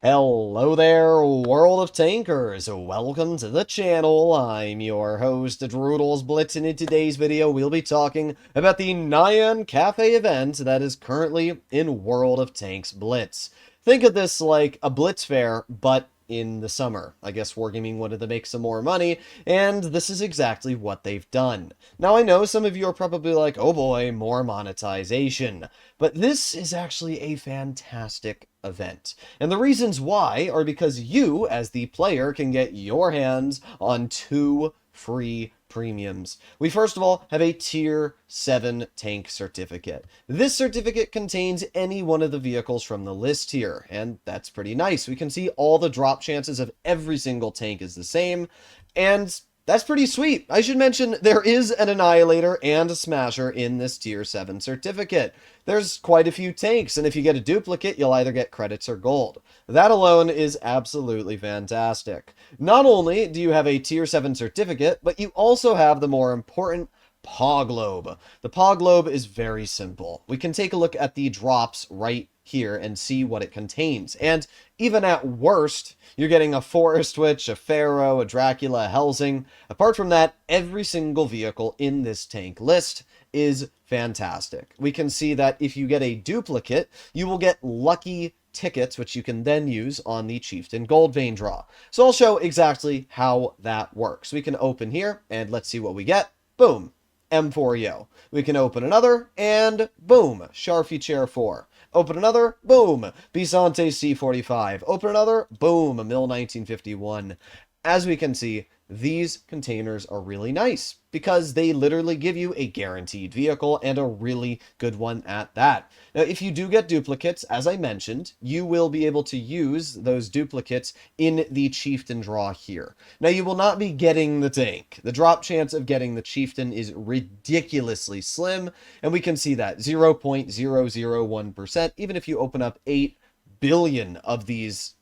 Hello there, World of Tankers. Welcome to the channel. I'm your host, Droodles Blitz, and in today's video, we'll be talking about the Nyan Cafe event that is currently in World of Tanks Blitz. Think of this like a Blitz fair, but in the summer. I guess Wargaming wanted to make some more money, and this is exactly what they've done. Now, I know some of you are probably like, oh boy, more monetization. But this is actually a fantastic event. And the reasons why are because you, as the player, can get your hands on 2 free premiums. We first of all have a Tier 7 tank certificate. This certificate contains any one of the vehicles from the list here, and that's pretty nice. We can see all the drop chances of every single tank is the same, and that's pretty sweet. I should mention there is an Annihilator and a Smasher in this Tier 7 certificate. There's quite a few tanks, and if you get a duplicate, you'll either get credits or gold. That alone is absolutely fantastic. Not only do you have a Tier 7 certificate, but you also have the more important Paw Globe. The Paw Globe is very simple. We can take a look at the drops right here and see what it contains. And even at worst, you're getting a Forest Witch, a Pharaoh, a Dracula, a Helsing. Apart from that, every single vehicle in this tank list is fantastic. We can see that if you get a duplicate, you will get lucky tickets, which you can then use on the Chieftain Gold Vein draw. So I'll show exactly how that works. We can open here, and let's see what we get. Boom. M4EO. We can open another, and boom, Sharfie Chair 4. Open another, boom, Bisante C45. Open another, boom, Mill 1951. As we can see, these containers are really nice because they literally give you a guaranteed vehicle and a really good one at that. Now, if you do get duplicates, as I mentioned, you will be able to use those duplicates in the Chieftain draw here. Now, you will not be getting the tank. The drop chance of getting the Chieftain is ridiculously slim, and we can see that 0.001%. Even if you open up 8 billion of these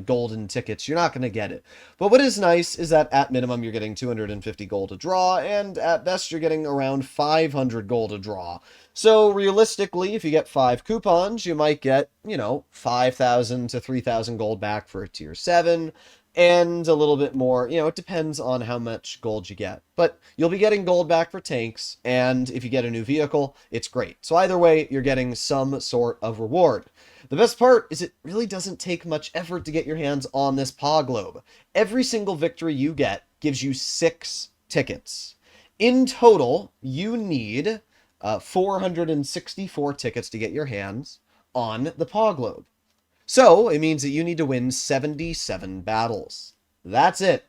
golden tickets, you're not going to get it. But what is nice is that at minimum you're getting 250 gold a draw, and at best you're getting around 500 gold a draw. So realistically, if you get 5 coupons, you might get, 5,000 to 3,000 gold back for a Tier 7, and a little bit more, it depends on how much gold you get. But you'll be getting gold back for tanks, and if you get a new vehicle, it's great. So either way, you're getting some sort of reward. The best part is it really doesn't take much effort to get your hands on this Paw Globe. Every single victory you get gives you 6 tickets. In total, you need 464 tickets to get your hands on the Paw Globe. So it means that you need to win 77 battles. That's it.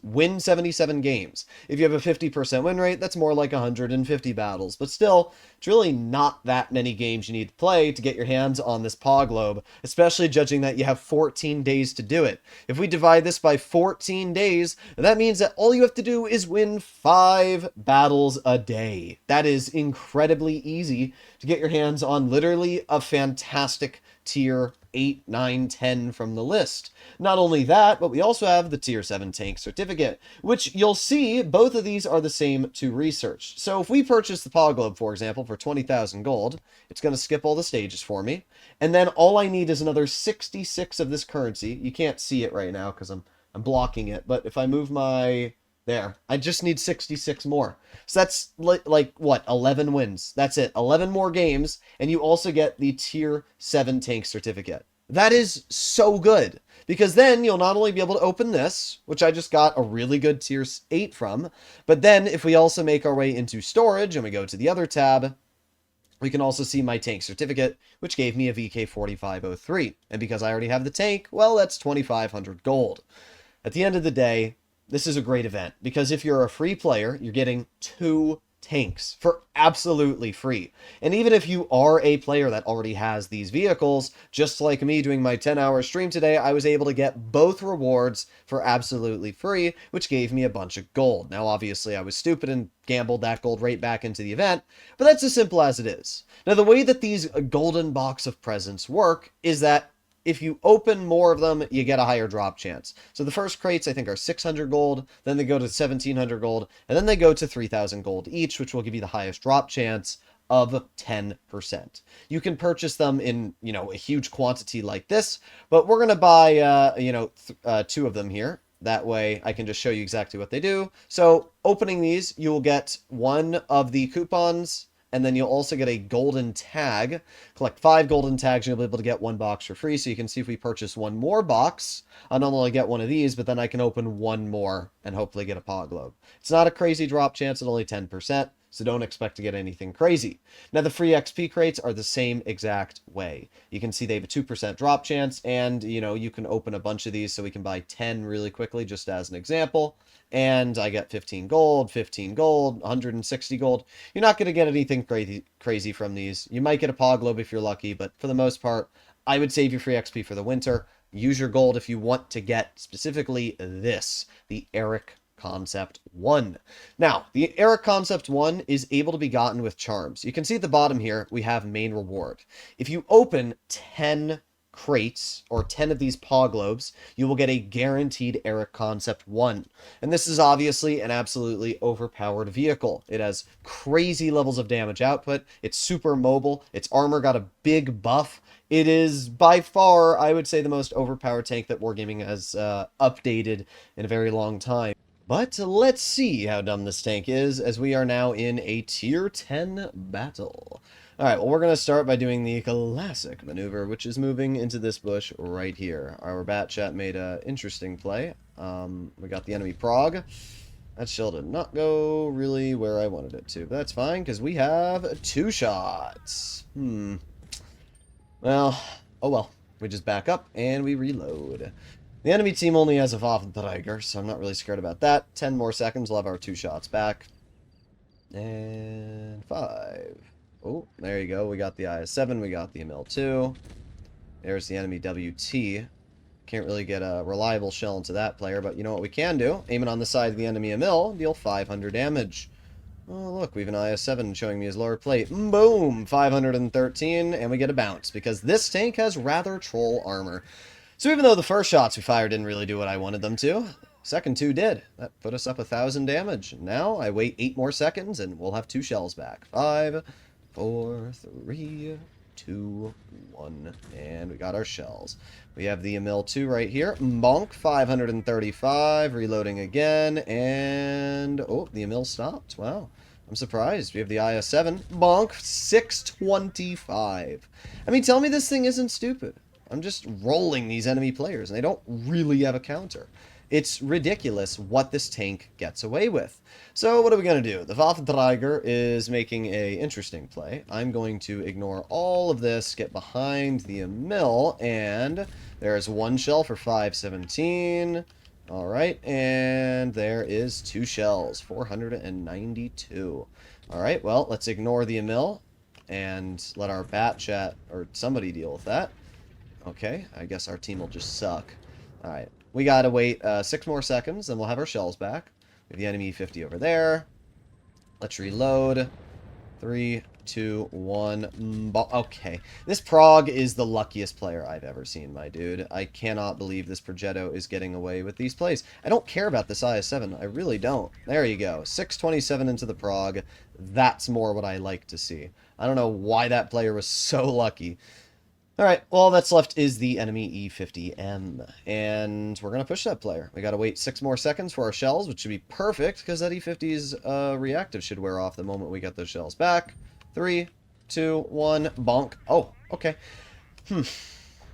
Win 77 games. If you have a 50% win rate, that's more like 150 battles. But still, it's really not that many games you need to play to get your hands on this Paw Globe, especially judging that you have 14 days to do it. If we divide this by 14 days, that means that all you have to do is win 5 battles a day. That is incredibly easy to get your hands on literally a fantastic Tier 8, 9, 10 from the list. Not only that, but we also have the Tier 7 tank certificate, which you'll see both of these are the same to research. So if we purchase the Paw Globe, for example, for 20,000 gold, it's going to skip all the stages for me. And then all I need is another 66 of this currency. You can't see it right now because I'm blocking it, but if I move my... There. I just need 66 more. So that's like what? 11 wins. That's it. 11 more games, and you also get the Tier 7 tank certificate. That is so good, because then you'll not only be able to open this, which I just got a really good Tier 8 from, but then if we also make our way into storage and we go to the other tab, we can also see my tank certificate, which gave me a VK4503. And because I already have the tank, well, that's 2,500 gold. At the end of the day, this is a great event, because if you're a free player, you're getting 2 tanks for absolutely free. And even if you are a player that already has these vehicles, just like me doing my 10-hour stream today, I was able to get both rewards for absolutely free, which gave me a bunch of gold. Now, obviously, I was stupid and gambled that gold right back into the event, but that's as simple as it is. Now, the way that these golden box of presents work is that if you open more of them, you get a higher drop chance. So the first crates, I think, are 600 gold, then they go to 1,700 gold, and then they go to 3,000 gold each, which will give you the highest drop chance of 10%. You can purchase them in, a huge quantity like this, but we're going to buy, two of them here. That way I can just show you exactly what they do. So opening these, you will get one of the coupons, and then you'll also get a golden tag. Collect 5 golden tags, and you'll be able to get 1 box for free. So you can see if we purchase 1 more box, I'll not only get 1 of these, but then I can open 1 more and hopefully get a Pog Globe. It's not a crazy drop chance at only 10%. So don't expect to get anything crazy. Now, the free XP crates are the same exact way. You can see they have a 2% drop chance, and, you can open a bunch of these, so we can buy 10 really quickly, just as an example. And I get 15 gold, 160 gold. You're not going to get anything crazy from these. You might get a Pog Globe if you're lucky, but for the most part, I would save your free XP for the winter. Use your gold if you want to get specifically this, the Eric Concept 1. Now, the Eric Concept 1 is able to be gotten with charms. You can see at the bottom here, we have main reward. If you open 10 crates, or 10 of these Pog Globes, you will get a guaranteed Eric Concept 1. And this is obviously an absolutely overpowered vehicle. It has crazy levels of damage output. It's super mobile. Its armor got a big buff. It is by far, I would say, the most overpowered tank that Wargaming has updated in a very long time. But let's see how dumb this tank is, as we are now in a Tier 10 battle. Alright, well, we're going to start by doing the classic maneuver, which is moving into this bush right here. Our bat chat made an interesting play. We got the enemy Prague. That shell did not go really where I wanted it to, but that's fine, because we have 2 shots. Well, oh well. We just back up, and we reload. The enemy team only has a Waffenträger, so I'm not really scared about that. 10 more seconds, we'll have our 2 shots back. And 5. Oh, there you go. We got the IS-7, we got the ML2. There's the enemy WT. Can't really get a reliable shell into that player, but you know what we can do? Aim it on the side of the enemy Emil, deal 500 damage. Oh, look, we have an IS-7 showing me his lower plate. Boom! 513, and we get a bounce, because this tank has rather troll armor. So even though the first shots we fired didn't really do what I wanted them to, second 2 did. That put us up 1,000 damage. Now I wait 8 more seconds and we'll have 2 shells back. 5, 4, 3, 2, 1, and we got our shells. We have the ML2 right here. Bonk, 535, reloading again, and oh, the Emil stopped. Wow. I'm surprised. We have the IS-7. Bonk, 625. I mean, tell me this thing isn't stupid. I'm just rolling these enemy players, and they don't really have a counter. It's ridiculous what this tank gets away with. So what are we going to do? The Waffenträger is making a interesting play. I'm going to ignore all of this, get behind the Emil, and there's 1 shell for 517. All right, and there is 2 shells, 492. All right, well, let's ignore the Emil and let our bat chat or somebody deal with that. Okay, I guess our team will just suck. Alright, we gotta wait 6 more seconds, then we'll have our shells back. We have the enemy 50 over there. Let's reload. 3, 2, 1. Okay, this Prague is the luckiest player I've ever seen, my dude. I cannot believe this Progetto is getting away with these plays. I don't care about this IS-7. I really don't. There you go. 627 into the Prague. That's more what I like to see. I don't know why that player was so lucky. Alright, well, all that's left is the enemy E50M, and we're going to push that player. We got to wait 6 more seconds for our shells, which should be perfect, because that E50's reactive should wear off the moment we get those shells back. 3, 2, 1, bonk. Oh, okay.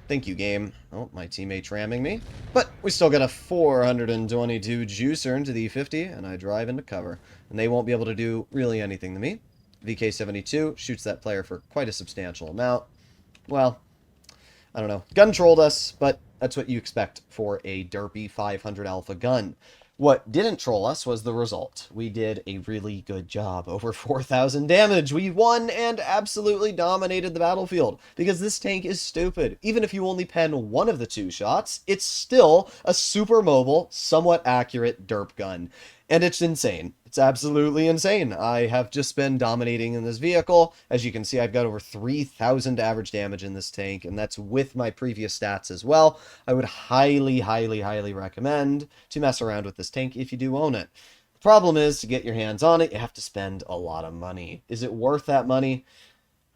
Thank you, game. Oh, my teammate's ramming me. But we still got a 422 juicer into the E50, and I drive into cover. And they won't be able to do really anything to me. VK72 shoots that player for quite a substantial amount. Well, I don't know. Gun trolled us, but that's what you expect for a derpy 500 alpha gun. What didn't troll us was the result. We did a really good job. Over 4,000 damage. We won and absolutely dominated the battlefield. Because this tank is stupid. Even if you only pen 1 of the 2 shots, it's still a super mobile, somewhat accurate derp gun. And it's insane. It's absolutely insane. I have just been dominating in this vehicle. As you can see, I've got over 3,000 average damage in this tank, and that's with my previous stats as well. I would highly, highly, highly recommend to mess around with this tank if you do own it. Problem is, to get your hands on it, you have to spend a lot of money. Is it worth that money?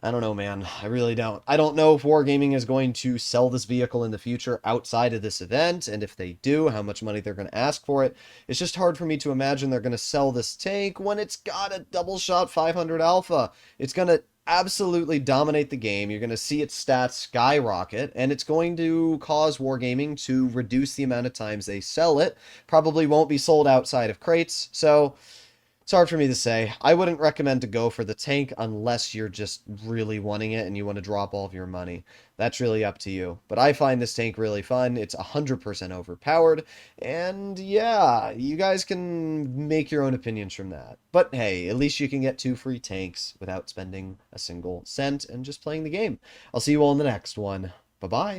I don't know, man. I really don't. I don't know if Wargaming is going to sell this vehicle in the future outside of this event, and if they do, how much money they're going to ask for it. It's just hard for me to imagine they're going to sell this tank when it's got a double shot 500 alpha. It's going to absolutely dominate the game. You're going to see its stats skyrocket, and it's going to cause Wargaming to reduce the amount of times they sell it. Probably won't be sold outside of crates, so it's hard for me to say. I wouldn't recommend to go for the tank unless you're just really wanting it and you want to drop all of your money. That's really up to you. But I find this tank really fun. It's 100% overpowered. And yeah, you guys can make your own opinions from that. But hey, at least you can get 2 free tanks without spending a single cent and just playing the game. I'll see you all in the next one. Bye-bye.